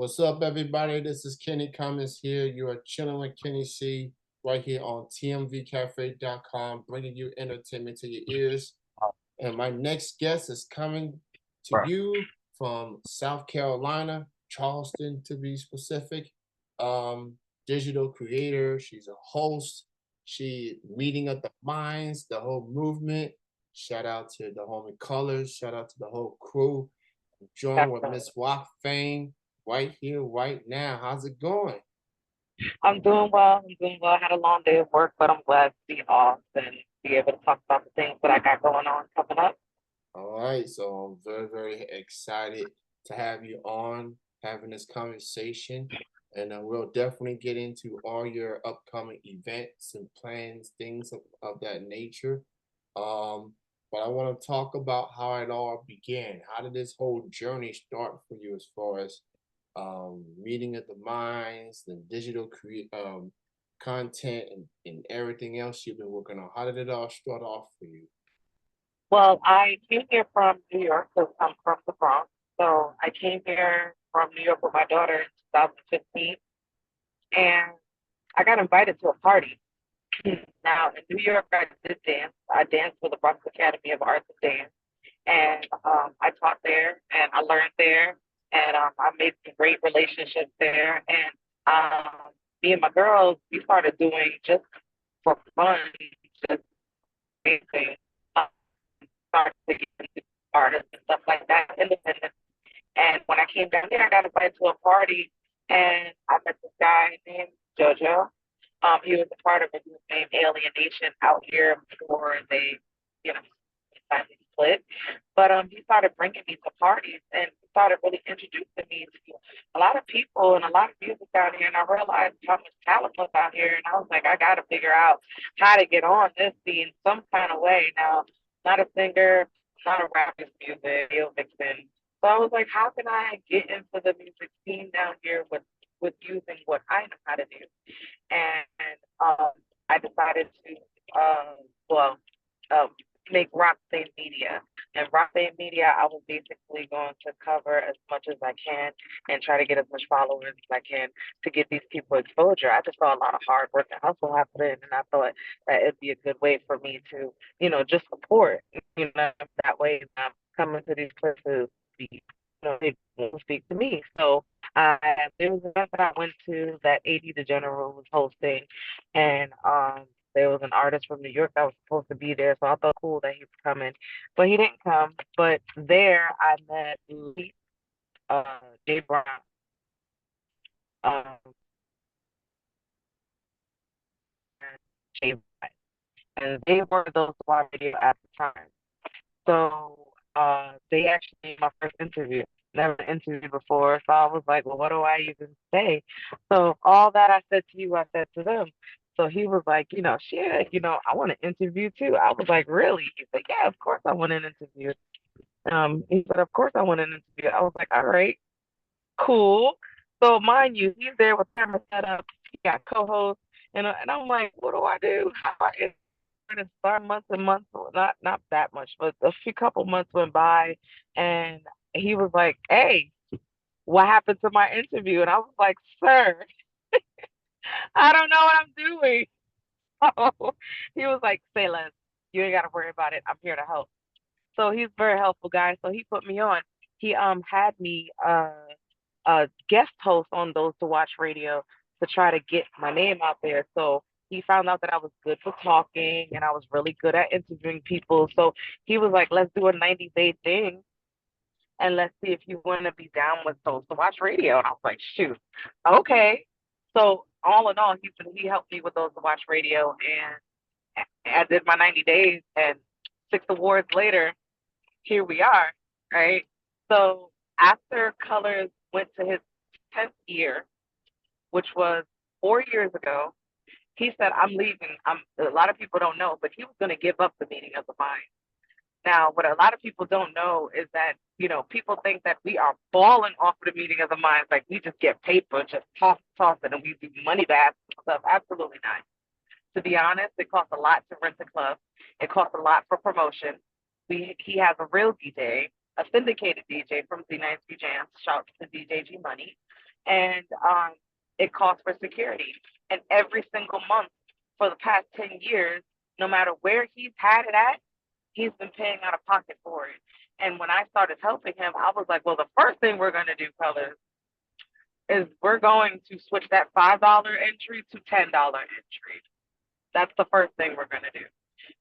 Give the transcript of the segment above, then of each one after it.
What's up, everybody? This is Kenny Cummins here. You are chilling with Kenny C right here on tmvcafe.com, bringing you entertainment to your ears. And my next guest is coming to Right. you from South Carolina, Charleston to be specific. Digital creator. She's a host. She meeting of the minds, the whole movement. Shout out to the homie Colors. Shout out to the whole crew. Joined with Definitely. Miss Rocfame right here, right now. How's it going? I'm doing well. I'm doing well. I had a long day of work, but I'm glad to be off and be able to talk about the things that I got going on coming up. All right, so I'm very, very excited to have you on having this conversation. And we'll definitely get into all your upcoming events and plans, things of that nature. Um, but I want to talk about how it all began. How did this whole journey start for you as far as meeting of the minds, the digital content, and everything else you've been working on? How did it all start off for you? Well, I came here from New York because I'm from the Bronx. So I came here from New York with my daughter in 2015, and I got invited to a party. Now, in New York, I did dance. I danced for the Bronx Academy of Arts and Dance, and I taught there, and I learned there, and I made some great relationships there. And me and my girls, we started doing just for fun, just anything. Um, Started to get into artists and stuff like that, independent. And when I came down here, I got invited to a party, and I met this guy named JoJo. He was a part of a group named Alienation out here before they, you know, finally split. But he started bringing me to parties and started really introducing me to a lot of people and a lot of music out here. And I realized how much talent was out here. And I was like, I got to figure out how to get on this scene some kind of way. Now, not a singer, not a rapper's music, video mixing. So I was like, how can I get into the music scene down here with using what I know how to do? And I decided to well um, make Rocfame Media. And Rocfame Media, I was basically going to cover as much as I can and try to get as much followers as I can to get these people exposure. I just saw a lot of hard work and hustle happening, and I thought that it'd be a good way for me to, just support. That way I'm coming to these places, they won't speak to me. So there was an event that I went to that AD the General was hosting, and there was an artist from New York that was supposed to be there, so I thought cool that he was coming, but he didn't come. But there I met Lee, Jay Brown, um, and Jay Brown, and they were those on video at the time. So they actually made my first interview. Never interviewed before, so I was like, well, what do I even say? So all that I said to you, I said to them. So he was like, shit, I want to interview too. I was like, really? He said, yeah, of course I want an interview. He said, of course I want an interview. I was like, all right, cool. So mind you, he's there with camera set up. He got co-hosts, and I'm like, what do I do? How do I and start months and months, well, not that much, but a few couple months went by, and he was like, "Hey, what happened to my interview?" And I was like, "Sir, I don't know what I'm doing." So he was like, "Say less. You ain't got to worry about it. I'm here to help." So he's a very helpful guy. So he put me on. He had me a guest host on those to watch radio to try to get my name out there. So he found out that I was good for talking and I was really good at interviewing people. So he was like, let's do a 90-day thing and let's see if you want to be down with those to watch radio. And I was like, shoot, okay. So all in all, he helped me with those to watch radio, and I did my 90 days, and 6 awards later, here we are, right? So after Colors went to his 10th year, which was 4 years ago, he said, I'm leaving. A lot of people don't know, but he was going to give up the meeting of the mind. Now, what a lot of people don't know is that, people think that we are balling off of the meeting of the minds, like we just get paper, just toss it, and we do money back stuff. Absolutely not. To be honest, it costs a lot to rent a club. It costs a lot for promotion. He has a real DJ, a syndicated DJ from Z90 Jams. Shout out to DJ G Money. and it costs for security. And every single month for the past 10 years, no matter where he's had it at, he's been paying out of pocket for it. And when I started helping him, I was like, well, the first thing we're going to do, colors, is we're going to switch that $5 entry to $10 entry. That's the first thing we're going to do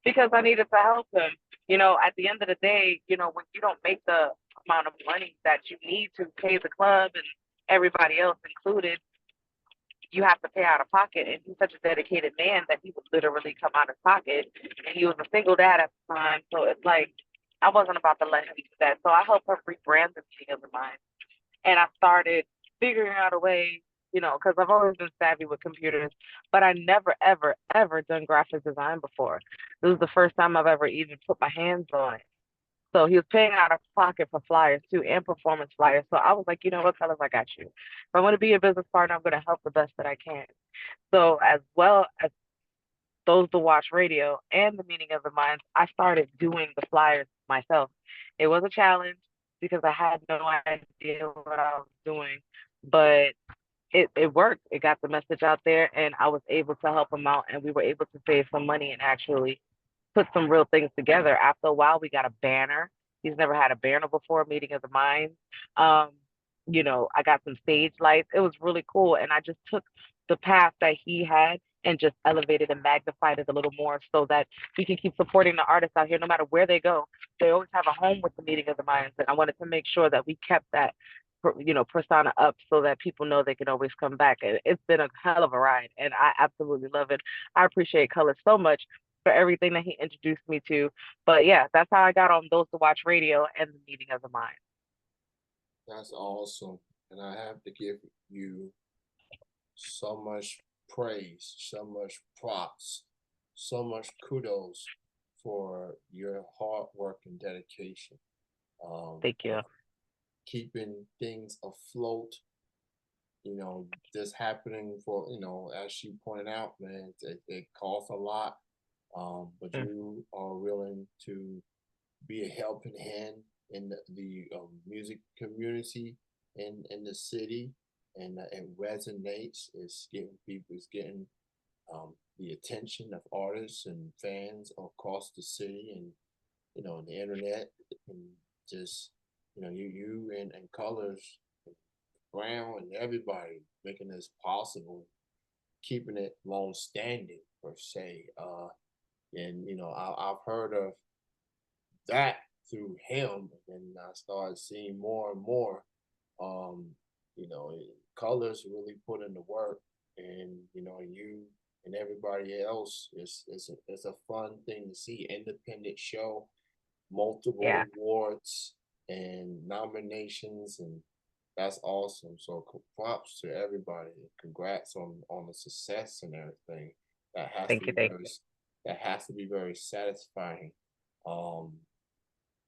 because I needed to help him. At the end of the day, when you don't make the amount of money that you need to pay the club and everybody else included, you have to pay out of pocket. And he's such a dedicated man that he would literally come out of pocket. And he was a single dad at the time. So it's like, I wasn't about to let him do that. So I helped her rebrand the meeting of the mind. And I started figuring out a way, because I've always been savvy with computers, but I never, ever, ever done graphic design before. This was the first time I've ever even put my hands on it. So he was paying out of pocket for flyers too and performance flyers. So I was like, you know what, fellas, I got you. If I want to be a business partner, I'm going to help the best that I can. So as well as those to watch radio and the meaning of the minds, I started doing the flyers myself. It was a challenge because I had no idea what I was doing, but it worked. It got the message out there and I was able to help them out and we were able to save some money and actually put some real things together. After a while, we got a banner. He's never had a banner before, Meeting of the Minds. Um, I got some stage lights. It was really cool. And I just took the path that he had and just elevated and magnified it a little more so that we can keep supporting the artists out here no matter where they go. They always have a home with the Meeting of the Minds. And I wanted to make sure that we kept that persona up so that people know they can always come back. And it's been a hell of a ride and I absolutely love it. I appreciate Color so much for everything that he introduced me to. But yeah, that's how I got on Those to Watch Radio and the Meeting of the Mind. That's awesome. And I have to give you so much praise, so much props, so much kudos for your hard work and dedication. Thank you. Of keeping things afloat, this happening for, as you pointed out, man, it costs a lot. But Mm, you are willing to be a helping hand in the music community in the city, and it resonates. It's getting people, it's getting the attention of artists and fans across the city, and the internet, and just and Colors, and Brown, and everybody making this possible, keeping it long standing per se. And I've heard of that through him, and I started seeing more and more. Um, Colors really put in the work, and you and everybody else. It's a fun thing to see. Independent show, yeah. multiple awards and nominations, and that's awesome. So props to everybody. Congrats on the success and everything. That has to Thank you. be Thank very you. that has to be very satisfying. Um,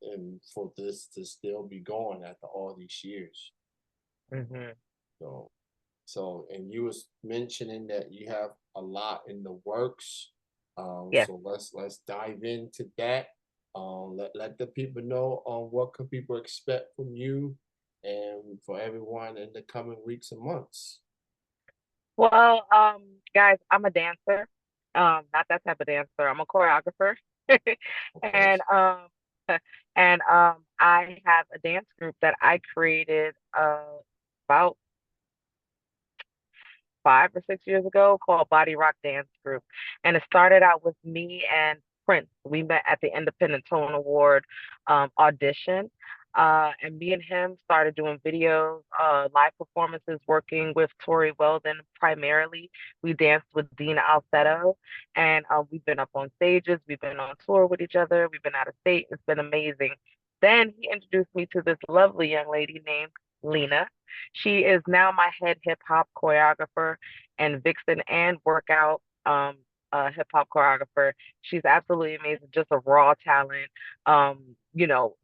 and for this to still be going after all these years. Hmm. So and you was mentioning that you have a lot in the works. Yes. So let's dive into that. Let the people know what can people expect from you and for everyone in the coming weeks and months. Well, guys, I'm a dancer. Not that type of dancer. I'm a choreographer. Okay. and I have a dance group that I created about 5 or 6 years ago called Body Rock Dance Group. And it started out with me and Prince. We met at the Independent Tone Award audition. And me and him started doing videos, live performances, working with Tori Weldon primarily. We danced with Dina Alcedo, and we've been up on stages. We've been on tour with each other. We've been out of state. It's been amazing. Then he introduced me to this lovely young lady named Lena. She is now my head hip hop choreographer and vixen and workout hip hop choreographer. She's absolutely amazing, just a raw talent.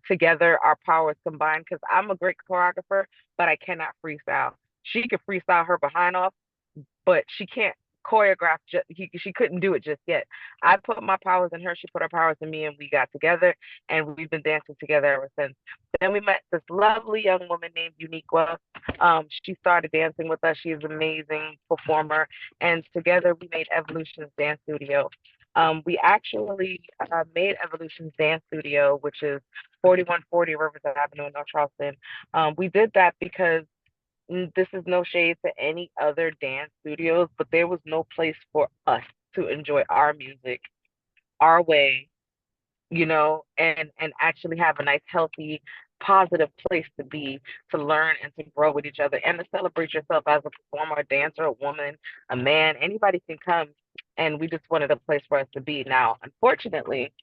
Together our powers combined because I'm a great choreographer, but I cannot freestyle. She could freestyle her behind off, but she can't choreograph. She couldn't do it just yet. I put my powers in her. She put her powers in me, and we got together, and we've been dancing together ever since. Then we met this lovely young woman named Uniqua. She started dancing with us. She is an amazing performer, and together we made Evolution's Dance Studio. We actually made Evolution's Dance Studio, which is 4140 Rivers Avenue in North Charleston. We did that because this is no shade to any other dance studios, but there was no place for us to enjoy our music our way, and actually have a nice, healthy, positive place to be, to learn and to grow with each other and to celebrate yourself as a performer, a dancer, a woman, a man. Anybody can come, and we just wanted a place for us to be. Now, unfortunately,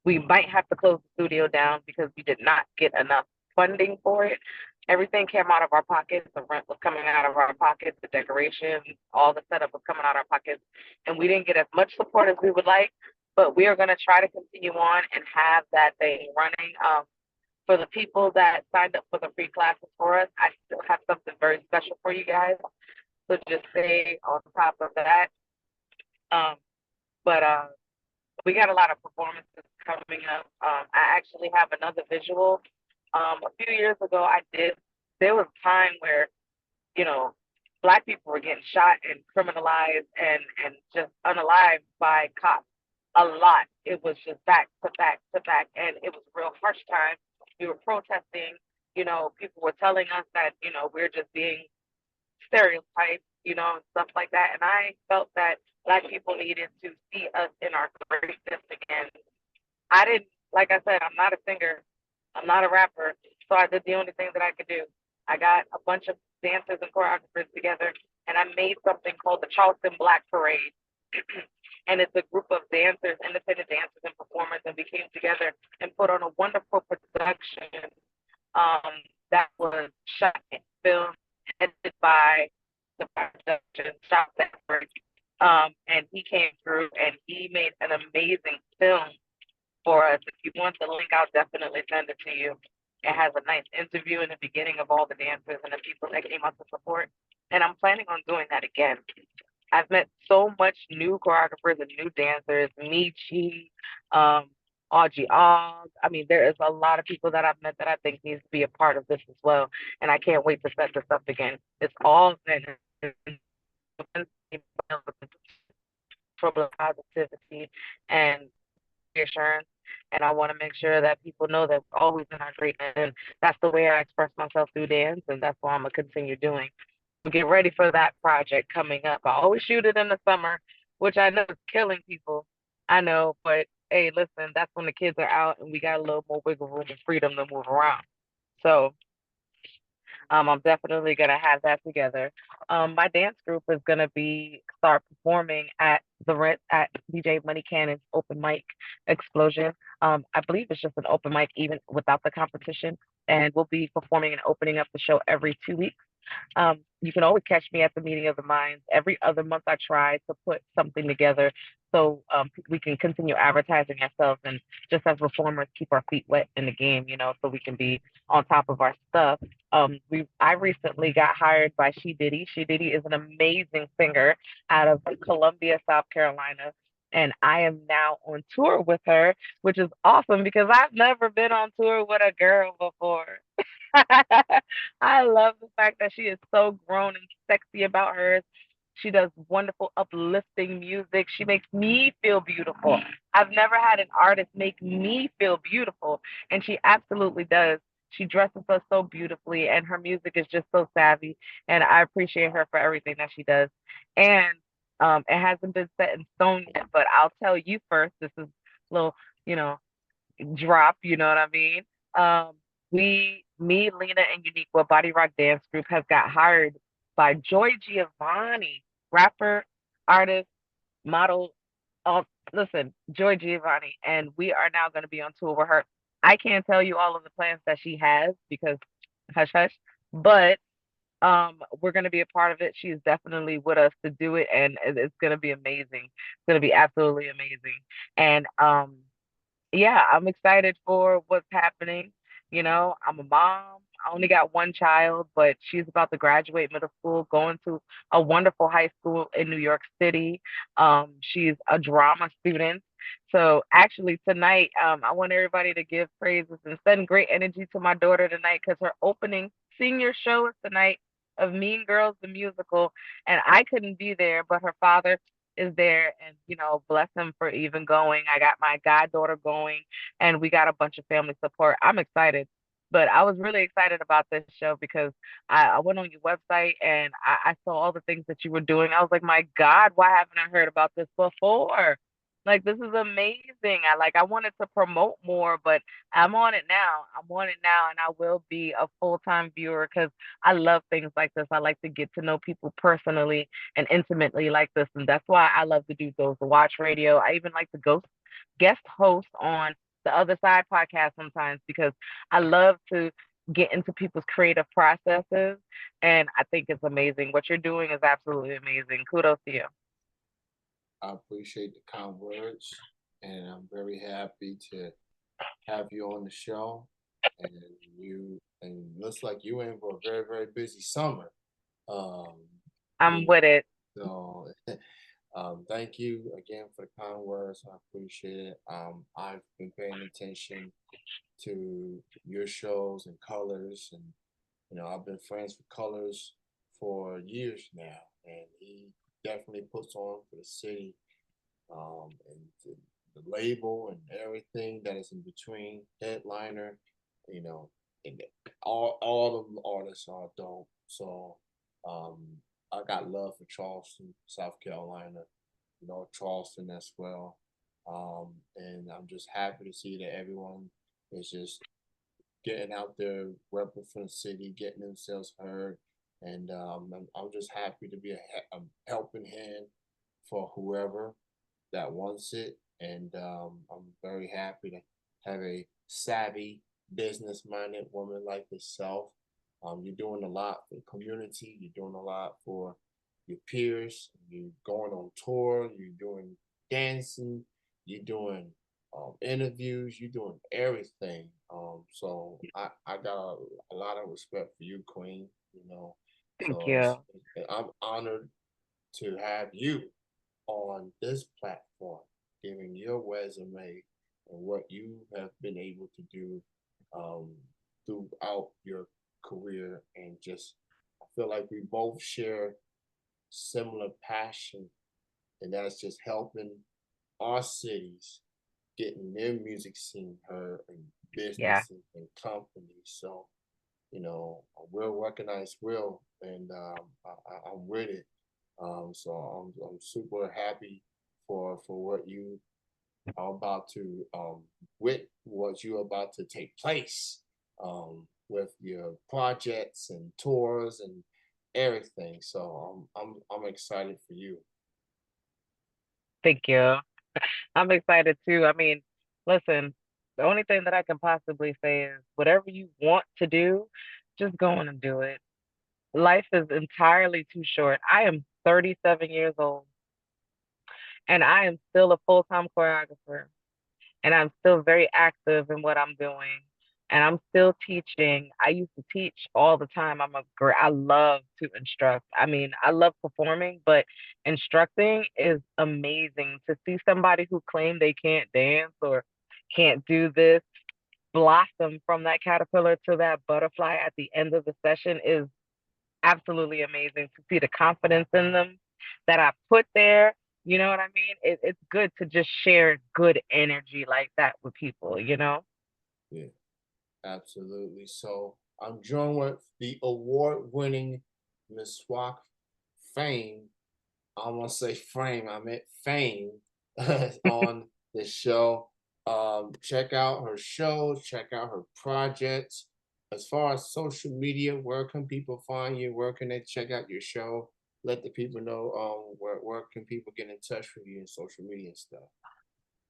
we might have to close the studio down because we did not get enough funding for it. Everything came out of our pockets. The rent was coming out of our pockets. The decorations, all the setup was coming out of our pockets, and we didn't get as much support as we would like. But we are going to try to continue on and have that thing running. For the people that signed up for the free classes for us, I still have something very special for you guys. So just stay on top of that. Um, but we got a lot of performances coming up. I actually have another visual. A few years ago, there was a time where, you know, black people were getting shot and criminalized and just unalived by cops a lot. It was just back to back to back. And it was a real harsh time. We were protesting. People were telling us that, we're just being stereotypes, and stuff like that. And I felt that black people needed to see us in our greatness again. I didn't, like I said, I'm not a singer, I'm not a rapper, so I did the only thing that I could do. I got a bunch of dancers and choreographers together, and I made something called the Charleston Black Parade. And it's a group of dancers, independent dancers and performers, and we came together and put on a wonderful production that was shot and filmed, edited by the production, shot that and he came through and he made an amazing film for us. If you want the link, I'll definitely send it to you. It has a nice interview in the beginning of all the dancers and the people that came out to support. And I'm planning on doing that again. I've met so much new choreographers and new dancers, Michi, um, Audrey Og. I mean, there is a lot of people that I've met that I think needs to be a part of this as well. And I can't wait to set this up again. It's all for positivity and reassurance. And I want to make sure that people know that we're always in our greatness. And that's the way I express myself through dance. And that's what I'm going to continue doing. So get ready for that project coming up. I always shoot it in the summer, which I know is killing people. I know, but hey, listen, that's when the kids are out and we got a little more wiggle room and freedom to move around. So I'm definitely gonna have that together. My dance group is gonna be start performing at the Rent at DJ Money Cannon's open mic explosion. I believe it's just an open mic even without the competition, and we'll be performing and opening up the show every 2 weeks. You can always catch me at the Meeting of the Minds. Every other month, I try to put something together so we can continue advertising ourselves and just as performers keep our feet wet in the game, so we can be on top of our stuff. I recently got hired by She Diddy. She Diddy is an amazing singer out of Columbia, South Carolina. And I am now on tour with her, which is awesome because I've never been on tour with a girl before. I love the fact that she is so grown and sexy about hers. She does wonderful, uplifting music. She makes me feel beautiful. I've never had an artist make me feel beautiful, and she absolutely does. She dresses us so beautifully, and her music is just so savvy. And I appreciate her for everything that she does. And it hasn't been set in stone yet, but I'll tell you first. This is a little, you know, drop, you know what I mean? Um, me, Lena, and Unique, well, Body Rock Dance Group, has got hired by Joy Giovanni, rapper, artist, model. Oh, listen, Joy Giovanni, and we are now going to be on tour with her. I can't tell you all of the plans that she has because hush hush, but we're going to be a part of it. She's definitely with us to do it, and it's going to be amazing. It's going to be absolutely amazing. And yeah, I'm excited for what's happening. I'm a mom. I only got one child, but she's about to graduate middle school, going to a wonderful high school in New York City. She's a drama student. So actually tonight, I want everybody to give praises and send great energy to my daughter tonight because her opening senior show is tonight of Mean Girls the musical, and I couldn't be there, but her father is there, and bless him for even going. I got my goddaughter going, and we got a bunch of family support. I'm excited. But I was really excited about this show because I went on your website and I saw all the things that you were doing. I was like, my God, why haven't I heard about this before? Like, this is amazing. I wanted to promote more, but I'm on it now. I'm on it now, and I will be a full-time viewer because I love things like this. I like to get to know people personally and intimately like this, and that's why I love to do those watch radio. I even like to go guest host on the other side podcast sometimes because I love to get into people's creative processes, and I think it's amazing. What you're doing is absolutely amazing. Kudos to you. I appreciate the kind words, and I'm very happy to have you on the show. And looks like you in for a very, very busy summer. Um, I'm you with it. so thank you again for the kind words. I appreciate it. I've been paying attention to your shows and colors, and I've been friends with Colors for years now, and he definitely puts on for the city, and the label and everything that is in between headliner, you know, and all of the artists are dope. So um, I got love for Charleston, South Carolina, Charleston as well. And I'm just happy to see that everyone is just getting out there, representing the city, getting themselves heard. And I'm just happy to be a helping hand for whoever that wants it. And I'm very happy to have a savvy, business minded woman like yourself. You're doing a lot for the community, you're doing a lot for your peers, you're going on tour, you're doing dancing, you're doing interviews, you're doing everything. So I got a lot of respect for you, Queen. Thank So you. I'm honored to have you on this platform, giving your resume and what you have been able to do um, throughout your career. And just, I feel like we both share similar passion, and that's just helping our cities getting their music scene heard and Yeah. businesses and companies. So, we'll recognize will, and I'm with it. So I'm super happy for what you are about to with what you are about to take place with your projects and tours and everything. So I'm excited for you. Thank you. I'm excited too. I mean, listen, the only thing that I can possibly say is whatever you want to do, just go on and do it. Life is entirely too short. I am 37 years old and I am still a full-time choreographer and I'm still very active in what I'm doing. And I'm still teaching. I used to teach all the time. I love to instruct. I mean, I love performing, but instructing is amazing to see somebody who claimed they can't dance or can't do this blossom from that caterpillar to that butterfly at the end of the session is absolutely amazing to see the confidence in them that I put there. You know what I mean? It's good to just share good energy like that with people. Yeah, absolutely. So I'm joined with the award-winning Miss Fame. I want to say frame, I meant fame on the show. Check out her shows, check out her projects. As far as social media, where can people find you? Where can they check out your show? Let the people know where can people get in touch with you in social media and stuff.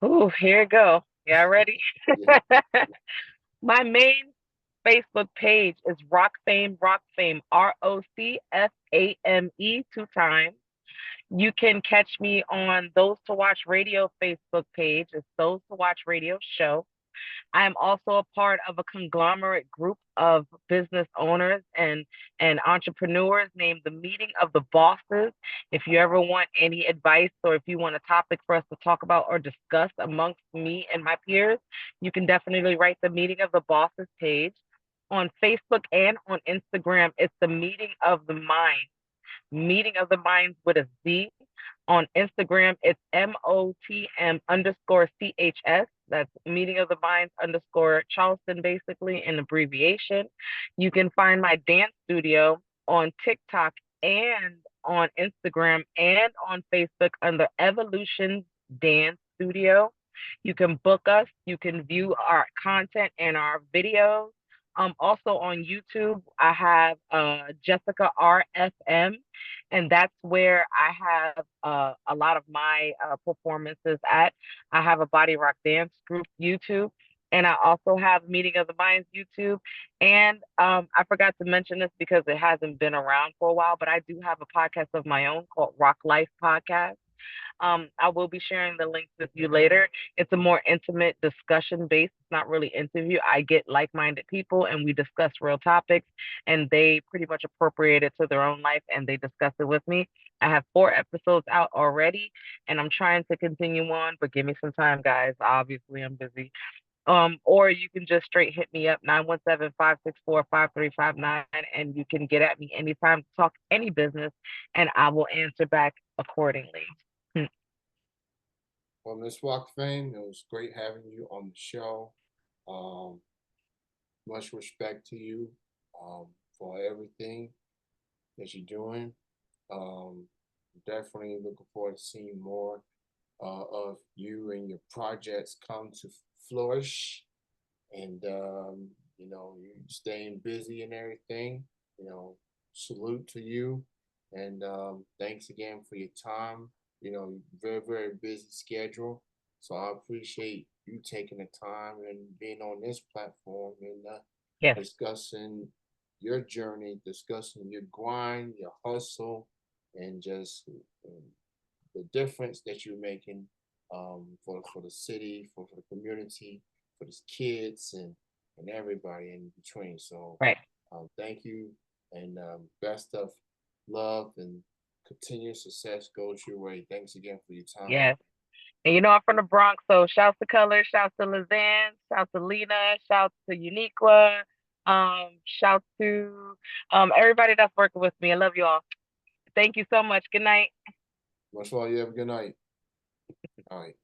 Ooh, here you go. Y'all ready? Yeah, My main Facebook page is Rocfame, Rocfame, 2 times. You can catch me on Those to Watch Radio Facebook page. It's Those to Watch Radio Show. I am also a part of a conglomerate group of business owners and entrepreneurs named the Meeting of the Bosses. If you ever want any advice or if you want a topic for us to talk about or discuss amongst me and my peers, you can definitely write the Meeting of the Bosses page. on Facebook and on Instagram. It's the Meeting of the Mind. Meeting of the Minds with a Z. On Instagram, it's MOTM_CHS. That's Meeting of the Minds underscore Charleston, basically, an abbreviation. You can find my dance studio on TikTok and on Instagram and on Facebook under Evolution Dance Studio. You can book us. You can view our content and our videos. Also on YouTube, I have Jessica RFM, and that's where I have a lot of my performances at. I have a body rock dance group YouTube, and I also have Meeting of the Minds YouTube. And I forgot to mention this because it hasn't been around for a while, but I do have a podcast of my own called Rock Life Podcast. I will be sharing the links with you later. It's a more intimate discussion based. It's not really interview. I get like-minded people and we discuss real topics, and they pretty much appropriate it to their own life and they discuss it with me. I have 4 episodes out already, and I'm trying to continue on, but give me some time, guys. Obviously, I'm busy. Or you can just straight hit me up 917-564-5359, and you can get at me anytime to talk any business, and I will answer back accordingly. Well, Miss Rocfame, it was great having you on the show. Um, much respect to you for everything that you're doing. Um, definitely looking forward to seeing more of you and your projects come to flourish. And you staying busy and everything. Salute to you, and thanks again for your time. Very very busy schedule, so I appreciate you taking the time and being on this platform and Yes. discussing your journey, discussing your grind, your hustle, and just the difference that you're making for the city, for the community, for the kids and everybody in between. So Right. thank you, and best of love and continued success goes your way. Thanks again for your time. Yes. And I'm from the Bronx, so shouts to Color, shouts to Lizanne, shouts to Lena, shouts to Uniqua, shouts to everybody that's working with me. I love you all. Thank you so much. Good night. Much love. You have a good night. All right.